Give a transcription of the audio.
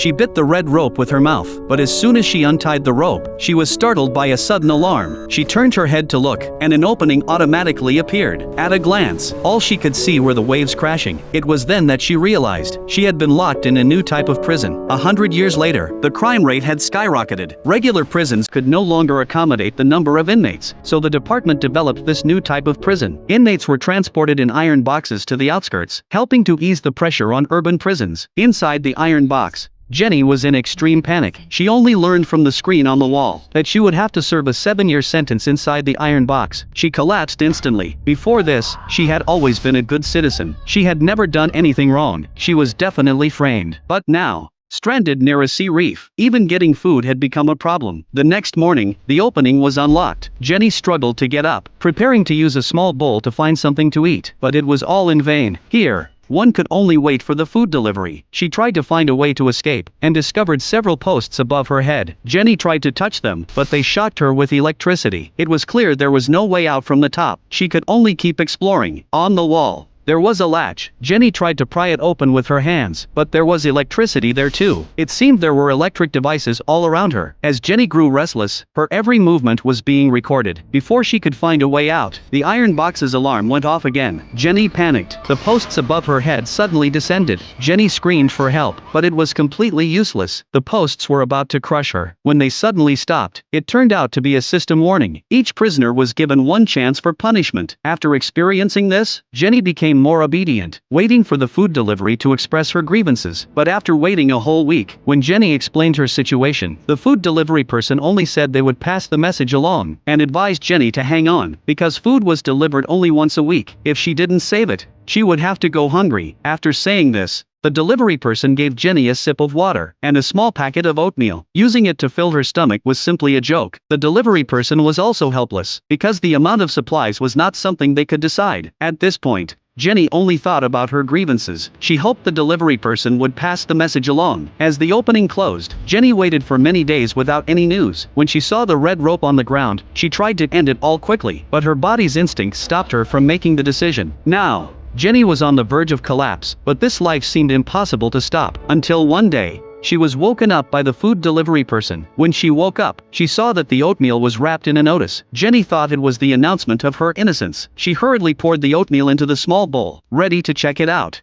She bit the red rope with her mouth, but as soon as she untied the rope, she was startled by a sudden alarm. She turned her head to look, and an opening automatically appeared. At a glance, all she could see were the waves crashing. It was then that she realized she had been locked in a new type of prison. 100 years later, the crime rate had skyrocketed. Regular prisons could no longer accommodate the number of inmates, so the department developed this new type of prison. Inmates were transported in iron boxes to the outskirts, helping to ease the pressure on urban prisons. Inside the iron box, Jenny was in extreme panic. She only learned from the screen on the wall that she would have to serve a 7-year sentence inside the iron box. She collapsed instantly. Before this, she had always been a good citizen. She had never done anything wrong. She was definitely framed. But now, stranded near a sea reef, even getting food had become a problem. The next morning, the opening was unlocked. Jenny struggled to get up, preparing to use a small bowl to find something to eat. But it was all in vain. Here, one could only wait for the food delivery. She tried to find a way to escape, and discovered several posts above her head. Jenny tried to touch them, but they shocked her with electricity. It was clear there was no way out from the top. She could only keep exploring. On the wall, there was a latch. Jenny tried to pry it open with her hands, but there was electricity there too. It seemed there were electric devices all around her. As Jenny grew restless, her every movement was being recorded. Before she could find a way out, the iron box's alarm went off again. Jenny panicked. The posts above her head suddenly descended. Jenny screamed for help, but it was completely useless. The posts were about to crush her. When they suddenly stopped, it turned out to be a system warning. Each prisoner was given one chance for punishment. After experiencing this, Jenny became more obedient, waiting for the food delivery to express her grievances. But after waiting a whole week, when Jenny explained her situation, the food delivery person only said they would pass the message along, and advised Jenny to hang on, because food was delivered only once a week. If she didn't save it, she would have to go hungry. After saying this, the delivery person gave Jenny a sip of water and a small packet of oatmeal. Using it to fill her stomach was simply a joke. The delivery person was also helpless, because the amount of supplies was not something they could decide. At this point, Jenny only thought about her grievances. She hoped the delivery person would pass the message along. As the opening closed, Jenny waited for many days without any news. When she saw the red rope on the ground, she tried to end it all quickly, but her body's instinct stopped her from making the decision. Now, Jenny was on the verge of collapse, but this life seemed impossible to stop, until one day, she was woken up by the food delivery person. When she woke up, she saw that the oatmeal was wrapped in a notice. Jenny thought it was the announcement of her innocence. She hurriedly poured the oatmeal into the small bowl, ready to check it out.